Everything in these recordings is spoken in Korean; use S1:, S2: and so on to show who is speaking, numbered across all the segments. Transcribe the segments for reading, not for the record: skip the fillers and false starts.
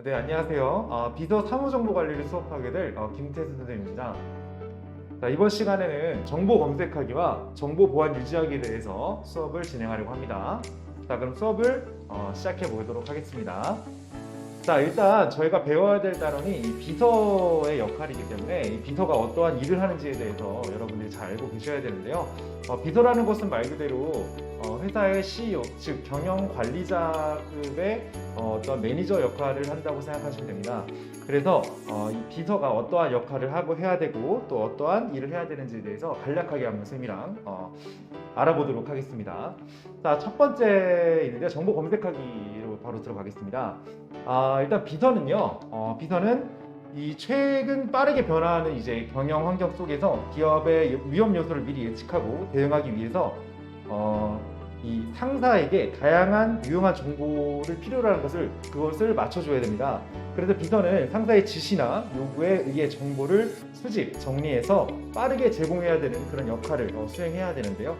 S1: 네, 안녕하세요. 비서 사무정보관리를 수업하게 될 김태수 선생님입니다. 자, 이번 시간에는 정보 검색하기와 정보 보안 유지하기에 대해서 수업을 진행하려고 합니다. 자, 그럼 수업을 시작해 보도록 하겠습니다. 자, 일단 저희가 배워야 될 단원이 이 비서의 역할이기 때문에 이 비서가 어떠한 일을 하는지에 대해서 여러분들이 잘 알고 계셔야 되는데요. 비서라는 것은 말 그대로 회사의 CEO, 즉 경영 관리자급의 어떤 매니저 역할을 한다고 생각하시면 됩니다. 그래서 이 비서가 어떠한 역할을 하고 해야 되고 또 어떠한 일을 해야 되는지에 대해서 간략하게 한번 쌤이랑 알아보도록 하겠습니다. 자, 첫 번째 있는데 정보 검색하기로 바로 들어가겠습니다. 일단 비서는 이 최근 빠르게 변화하는 이제 경영 환경 속에서 기업의 위험 요소를 미리 예측하고 대응하기 위해서 이 상사에게 다양한 유용한 정보를 필요로 하는 그것을 맞춰줘야 됩니다. 그래서 비서는 상사의 지시나 요구에 의해 정보를 수집, 정리해서 빠르게 제공해야 되는 그런 역할을 수행해야 되는데요.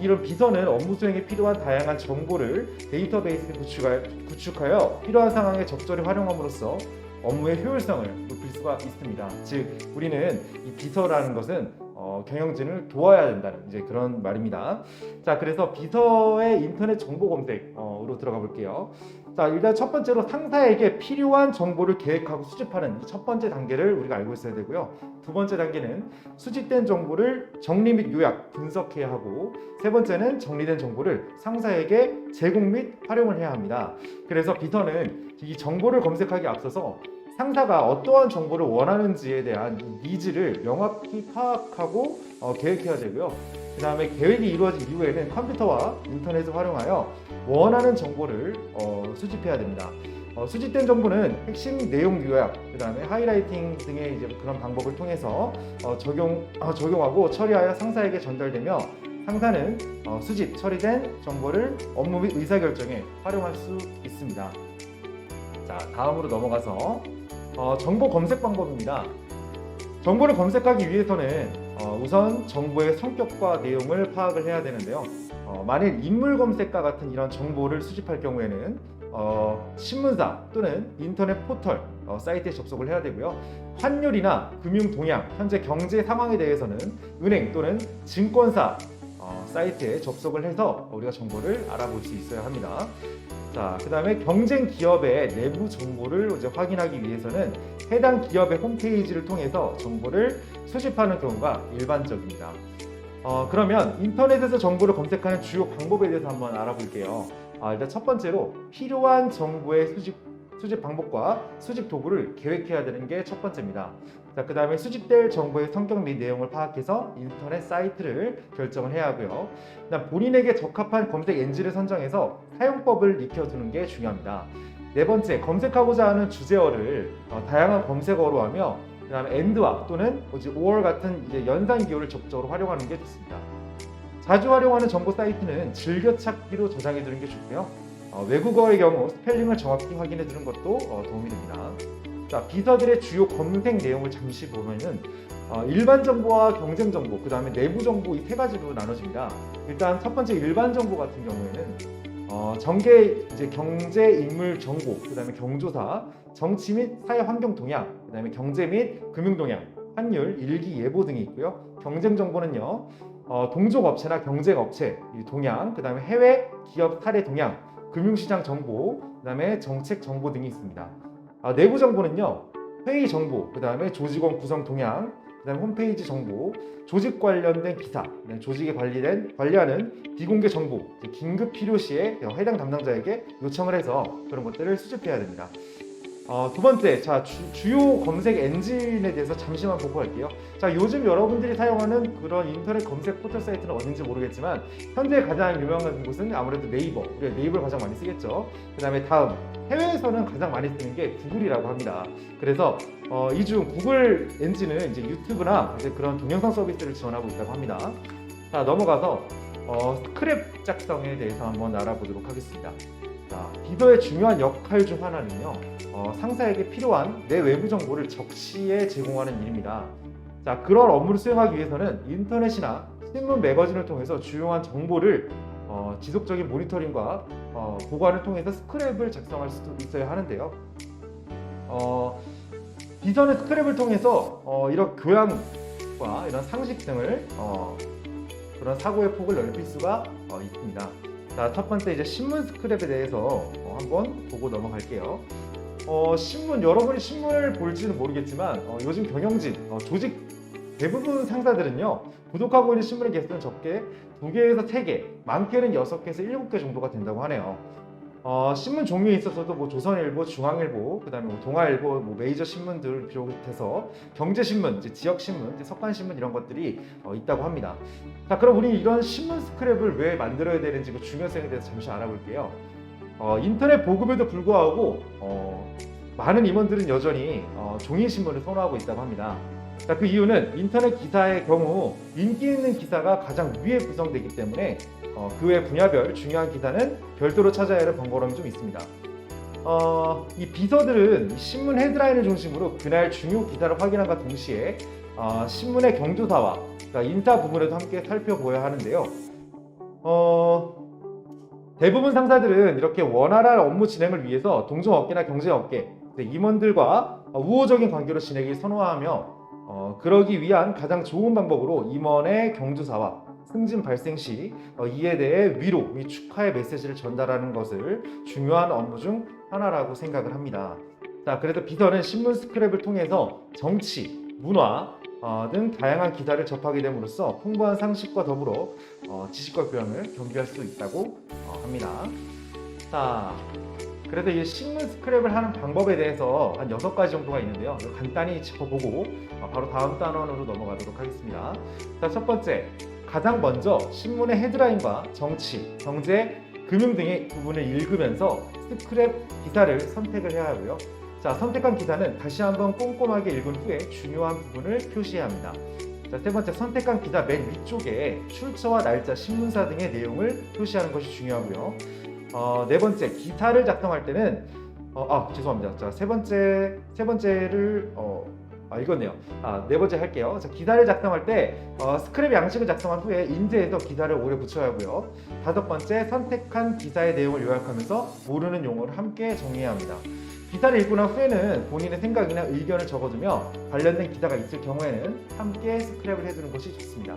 S1: 이런 비서는 업무 수행에 필요한 다양한 정보를 데이터베이스에 구축하여 필요한 상황에 적절히 활용함으로써 업무의 효율성을 높일 수가 있습니다. 즉, 우리는 이 비서라는 것은 경영진을 도와야 된다는 이제 그런 말입니다. 자, 그래서 비서의 인터넷 정보 검색으로 들어가 볼게요. 자, 일단 첫 번째로 상사에게 필요한 정보를 계획하고 수집하는 이 첫 번째 단계를 우리가 알고 있어야 되고요. 두 번째 단계는 수집된 정보를 정리 및 요약, 분석해야 하고, 세 번째는 정리된 정보를 상사에게 제공 및 활용을 해야 합니다. 그래서 비서는 이 정보를 검색하기 앞서서 상사가 어떠한 정보를 원하는지에 대한 니즈를 명확히 파악하고 계획해야 되고요. 그 다음에 계획이 이루어진 이후에는 컴퓨터와 인터넷을 활용하여 원하는 정보를 수집해야 됩니다. 수집된 정보는 핵심 내용 요약, 그 다음에 하이라이팅 등의 이제 그런 방법을 통해서 적용하고 처리하여 상사에게 전달되며 상사는 수집, 처리된 정보를 업무 및 의사결정에 활용할 수 있습니다. 자, 다음으로 넘어가서 정보 검색 방법입니다. 정보를 검색하기 위해서는 우선 정보의 성격과 내용을 파악을 해야 되는데요. 만일 인물 검색과 같은 이런 정보를 수집할 경우에는 신문사 또는 인터넷 포털 사이트에 접속을 해야 되고요. 환율이나 금융 동향, 현재 경제 상황에 대해서는 은행 또는 증권사 사이트에 접속을 해서 우리가 정보를 알아볼 수 있어야 합니다. 자, 그 다음에 경쟁 기업의 내부 정보를 이제 확인하기 위해서는 해당 기업의 홈페이지를 통해서 정보를 수집하는 경우가 일반적입니다. 그러면 인터넷에서 정보를 검색하는 주요 방법에 대해서 한번 알아볼게요. 일단 첫 번째로 필요한 정보의 수집 방법과 수집 도구를 계획해야 되는 게 첫 번째입니다. 자, 그 다음에 수집될 정보의 성격 및 내용을 파악해서 인터넷 사이트를 결정을 해야 하고요. 그다음 본인에게 적합한 검색 엔진을 선정해서 사용법을 익혀두는 게 중요합니다. 네 번째, 검색하고자 하는 주제어를 다양한 검색어로 하며 그 다음에 and와 또는 or 같은 이제 연산 기호를 적극적으로 활용하는 게 좋습니다. 자주 활용하는 정보 사이트는 즐겨찾기로 저장해 두는 게 좋고요. 외국어의 경우 스펠링을 정확히 확인해 두는 것도 도움이 됩니다. 자, 비서들의 주요 검색 내용을 잠시 보면은 일반 정보와 경쟁 정보, 그 다음에 내부 정보 이 세 가지로 나눠집니다. 일단 첫 번째 일반 정보 같은 경우에는 이제 경제 인물 정보, 그 다음에 경조사, 정치 및 사회 환경 동향, 그 다음에 경제 및 금융 동향, 환율, 일기 예보 등이 있고요. 경쟁 정보는요, 동족 업체나 경쟁 업체 동향, 그 다음에 해외 기업 사례 동향, 금융시장 정보, 그 다음에 정책 정보 등이 있습니다. 내부 정보는요, 회의 정보, 그 다음에 조직원 구성 동향, 그 다음에 홈페이지 정보, 조직 관련된 기사, 조직에 관리하는 비공개 정보, 긴급 필요 시에 해당 담당자에게 요청을 해서 그런 것들을 수집해야 됩니다. 두 번째, 자, 주요 검색 엔진에 대해서 잠시만 보고 갈게요. 자, 요즘 여러분들이 사용하는 그런 인터넷 검색 포털 사이트는 어딘지 모르겠지만 현재 가장 유명한 곳은 아무래도 네이버, 우리가 네이버를 가장 많이 쓰겠죠. 그 다음에 다음, 해외에서는 가장 많이 쓰는 게 구글이라고 합니다. 그래서 이 중 구글 엔진은 이제 유튜브나 이제 그런 동영상 서비스를 지원하고 있다고 합니다. 자, 넘어가서 스크랩 작성에 대해서 한번 알아보도록 하겠습니다. 자, 비서의 중요한 역할 중 하나는요, 상사에게 필요한 내 외부 정보를 적시에 제공하는 일입니다. 자, 그런 업무를 수행하기 위해서는 인터넷이나 신문 매거진을 통해서 주요한 정보를 지속적인 모니터링과 보관을 통해서 스크랩을 작성할 수도 있어야 하는데요. 비서는 스크랩을 통해서 이런 교양과 이런 상식 등을 그런 사고의 폭을 넓힐 수가 있습니다. 자, 첫 번째 이제 신문 스크랩에 대해서 한번 보고 넘어갈게요. 신문, 여러분이 신문을 볼지는 모르겠지만 요즘 경영진, 조직 대부분 상사들은요, 구독하고 있는 신문의 개수는 적게 2개에서 3개, 많게는 6개에서 7개 정도가 된다고 하네요. 신문 종류에 있어서도 뭐 조선일보, 중앙일보, 그다음에 뭐 동아일보, 뭐 메이저 신문들을 비롯해서 경제신문, 이제 지역신문, 이제 석간신문 이런 것들이 있다고 합니다. 자, 그럼 우리 이런 신문 스크랩을 왜 만들어야 되는지 그 중요성에 대해서 잠시 알아볼게요. 인터넷 보급에도 불구하고 많은 임원들은 여전히 종이 신문을 선호하고 있다고 합니다. 자, 그 이유는 인터넷 기사의 경우 인기 있는 기사가 가장 위에 구성되기 때문에 그 외 분야별 중요한 기사는 별도로 찾아야 할 번거로움이 좀 있습니다. 이 비서들은 신문 헤드라인을 중심으로 그날 중요 기사를 확인함과 동시에 신문의 경조사와 그러니까 인사 부분에도 함께 살펴보아야 하는데요. 대부분 상사들은 이렇게 원활한 업무 진행을 위해서 동종업계나 경제업계, 임원들과 우호적인 관계로 지내길 선호하며 그러기 위한 가장 좋은 방법으로 임원의 경조사와 승진 발생 시 이에 대해 위로 및 축하의 메시지를 전달하는 것을 중요한 업무 중 하나라고 생각을 합니다. 자, 그래서 비서는 신문 스크랩을 통해서 정치, 문화 등 다양한 기사를 접하게 됨으로써 풍부한 상식과 더불어 지식과 교양을 겸비할 수 있다고 합니다. 자, 그래서 이 신문 스크랩을 하는 방법에 대해서 한 6가지 정도가 있는데요. 간단히 짚어보고 바로 다음 단원으로 넘어가도록 하겠습니다. 자, 첫 번째, 가장 먼저 신문의 헤드라인과 정치, 경제, 금융 등의 부분을 읽으면서 스크랩 기사를 선택을 해야 하고요. 자, 선택한 기사는 다시 한번 꼼꼼하게 읽은 후에 중요한 부분을 표시해야 합니다. 자, 세 번째, 선택한 기사 맨 위쪽에 출처와 날짜, 신문사 등의 내용을 표시하는 것이 중요하고요. 네 번째, 기사를 작성할 때는 죄송합니다. 자, 세 번째를 읽었네요. 네 번째 할게요. 자, 기사를 작성할 때 스크랩 양식을 작성한 후에 인쇄해서 기사를 오래 붙여야 하고요. 다섯 번째, 선택한 기사의 내용을 요약하면서 모르는 용어를 함께 정리해야 합니다. 기사를 읽고 난 후에는 본인의 생각이나 의견을 적어두며 관련된 기사가 있을 경우에는 함께 스크랩을 해두는 것이 좋습니다.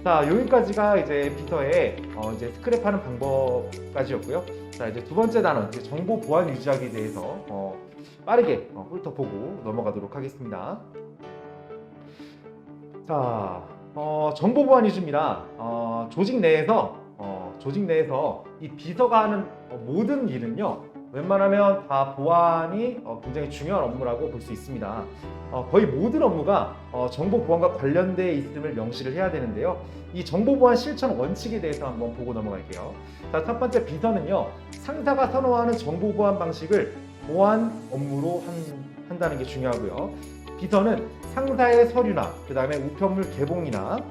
S1: 자, 여기까지가 이제 비서의 이제 스크랩하는 방법까지였고요. 자, 이제 두 번째 단원, 이제 정보 보안 유지하기에 대해서 빠르게 훑어보고 넘어가도록 하겠습니다. 자, 정보 보안 유지입니다. 조직 내에서 이 비서가 하는 모든 일은요, 웬만하면 다 보안이 굉장히 중요한 업무라고 볼 수 있습니다. 거의 모든 업무가 정보 보안과 관련되어 있음을 명시를 해야 되는데요. 이 정보 보안 실천 원칙에 대해서 한번 보고 넘어갈게요. 자, 첫 번째, 비서는요, 상사가 선호하는 정보 보안 방식을 보안 업무로 한다는 게 중요하고요. 비서는 상사의 서류나 그 다음에 우편물 개봉이나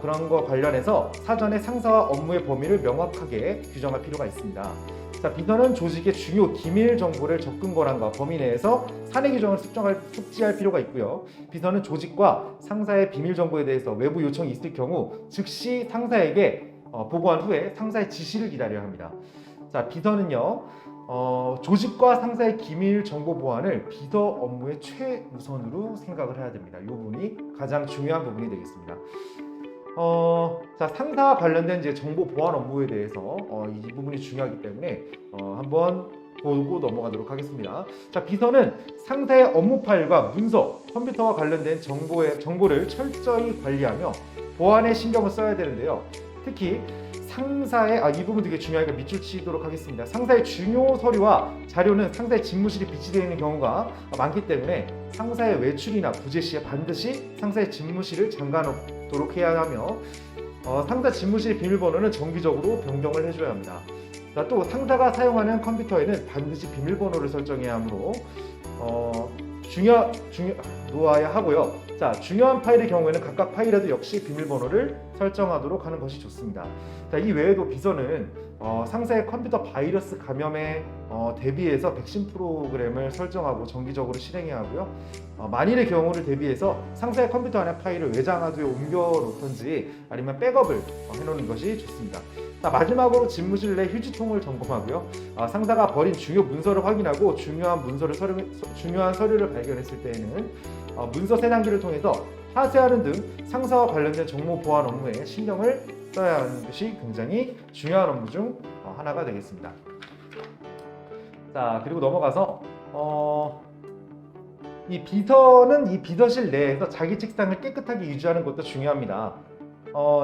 S1: 그런 거 관련해서 사전에 상사와 업무의 범위를 명확하게 규정할 필요가 있습니다. 자, 비서는 조직의 중요 기밀 정보를 접근 권한과 범위 내에서 사내 규정을 숙지할 필요가 있고요. 비서는 조직과 상사의 비밀 정보에 대해서 외부 요청이 있을 경우 즉시 상사에게 보고한 후에 상사의 지시를 기다려야 합니다. 자, 비서는요, 조직과 상사의 기밀 정보 보안을 비서 업무의 최우선으로 생각을 해야 됩니다. 이 부분이 가장 중요한 부분이 되겠습니다. 자, 상사와 관련된 이제 정보 보안 업무에 대해서 이 부분이 중요하기 때문에 한번 보고 넘어가도록 하겠습니다. 자, 비서는 상사의 업무 파일과 문서, 컴퓨터와 관련된 정보를 철저히 관리하며 보안에 신경을 써야 되는데요. 특히 상사의 이 부분 되게 중요하니까 밑줄 치도록 하겠습니다. 상사의 중요 서류와 자료는 상사의 집무실에 비치되어 있는 경우가 많기 때문에 상사의 외출이나 부재 시에 반드시 상사의 집무실을 잠가놓도록 해야 하며 상사 집무실 비밀번호는 정기적으로 변경을 해줘야 합니다. 자, 또 상사가 사용하는 컴퓨터에는 반드시 비밀번호를 설정해야 하므로 놓아야 하고요. 자, 중요한 파일의 경우에는 각각 파일에도 역시 비밀번호를 설정하도록 하는 것이 좋습니다. 자, 이 외에도 비서는 상사의 컴퓨터 바이러스 감염에 대비해서 백신 프로그램을 설정하고 정기적으로 실행해야 하고요. 만일의 경우를 대비해서 상사의 컴퓨터 안에 파일을 외장 하드에 옮겨 놓던지 아니면 백업을 해놓는 것이 좋습니다. 자, 마지막으로 집무실 내 휴지통을 점검하고요. 상사가 버린 중요 문서를 확인하고 중요한 서류를 발견했을 때에는 문서 세단기를 통해서 하세하는 등 상사와 관련된 정보 보안 업무에 신경을 써야 하는 것이 굉장히 중요한 업무 중 하나가 되겠습니다. 자, 그리고 넘어가서 이 비서는 이 비서실 내에서 자기 책상을 깨끗하게 유지하는 것도 중요합니다.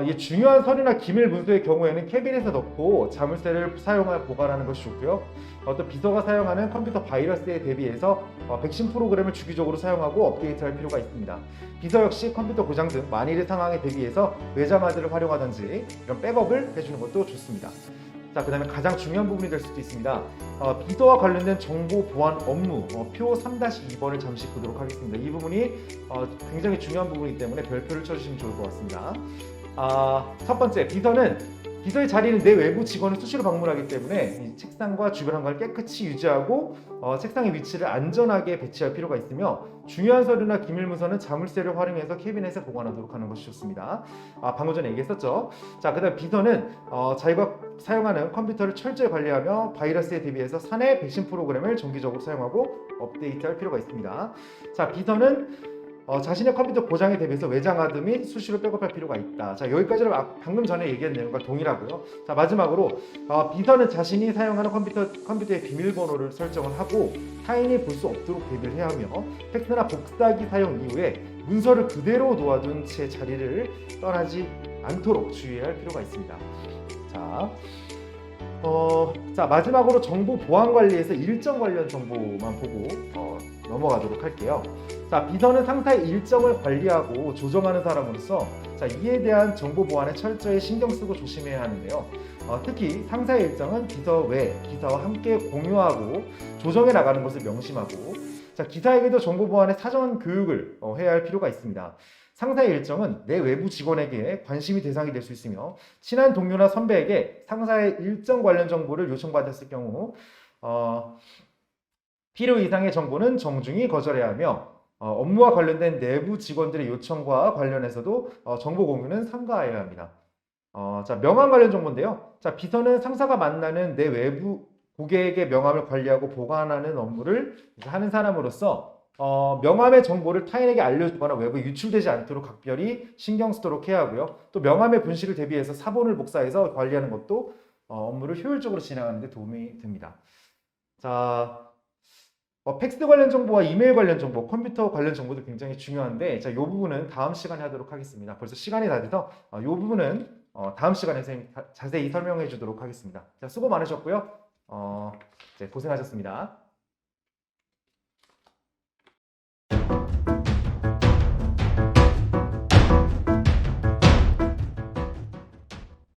S1: 이 중요한 서류나 기밀 문서의 경우에는 캐비넷에 넣고 자물쇠를 사용하여 보관하는 것이 좋고요. 또 비서가 사용하는 컴퓨터 바이러스에 대비해서 백신 프로그램을 주기적으로 사용하고 업데이트할 필요가 있습니다. 비서 역시 컴퓨터 고장 등 만일의 상황에 대비해서 외장하드를 활용하든지 이런 백업을 해주는 것도 좋습니다. 자, 그 다음에 가장 중요한 부분이 될 수도 있습니다. 비서와 관련된 정보 보안 업무 표 3-2번을 잠시 보도록 하겠습니다. 이 부분이 굉장히 중요한 부분이기 때문에 별표를 쳐주시면 좋을 것 같습니다. 첫 번째, 비서의 자리는 내 외부 직원을 수시로 방문하기 때문에 이 책상과 주변 환경을 깨끗이 유지하고 책상의 위치를 안전하게 배치할 필요가 있으며, 중요한 서류나 기밀 문서는 자물쇠를 활용해서 캐비넷에 보관하도록 하는 것이 좋습니다. 방금 전에 얘기했었죠. 자, 그다음 비서는 자기가 사용하는 컴퓨터를 철저히 관리하며 바이러스에 대비해서 사내 백신 프로그램을 정기적으로 사용하고 업데이트할 필요가 있습니다. 자, 비서는 자신의 컴퓨터 고장에 대비해서 외장하드 및 수시로 백업할 필요가 있다. 자, 여기까지는 방금 전에 얘기한 내용과 동일하고요. 자, 마지막으로 비서는 자신이 사용하는 컴퓨터의 비밀번호를 설정을 하고 타인이 볼 수 없도록 대비를 해야 하며, 팩스나 복사기 사용 이후에 문서를 그대로 놓아둔 채 자리를 떠나지 않도록 주의해야 할 필요가 있습니다. 자, 마지막으로 정보 보안 관리에서 일정 관련 정보만 보고 넘어가도록 할게요. 자, 비서는 상사의 일정을 관리하고 조정하는 사람으로서 이에 대한 정보 보안에 철저히 신경 쓰고 조심해야 하는데요. 특히 상사의 일정은 비서 외 기사와 함께 공유하고 조정해 나가는 것을 명심하고, 기사에게도 정보 보안의 사전 교육을 해야 할 필요가 있습니다. 상사의 일정은 내 외부 직원에게 관심이 대상이 될 수 있으며, 친한 동료나 선배에게 상사의 일정 관련 정보를 요청받았을 경우 필요 이상의 정보는 정중히 거절해야 하며, 업무와 관련된 내부 직원들의 요청과 관련해서도 정보 공유는 삼가해야 합니다. 자, 명함 관련 정보인데요. 자, 비서는 상사가 만나는 내 외부 고객의 명함을 관리하고 보관하는 업무를 하는 사람으로서 명함의 정보를 타인에게 알려주거나 외부에 유출되지 않도록 각별히 신경 쓰도록 해야 하고요. 또 명함의 분실을 대비해서 사본을 복사해서 관리하는 것도 업무를 효율적으로 진행하는 데 도움이 됩니다. 자, 팩스 관련 정보와 이메일 관련 정보, 컴퓨터 관련 정보도 굉장히 중요한데, 이 부분은 다음 시간에 하도록 하겠습니다. 벌써 시간이 다 돼서 이 부분은 다음 시간에 선생님이 자세히 설명해 주도록 하겠습니다. 자, 수고 많으셨고요. 이제 고생하셨습니다.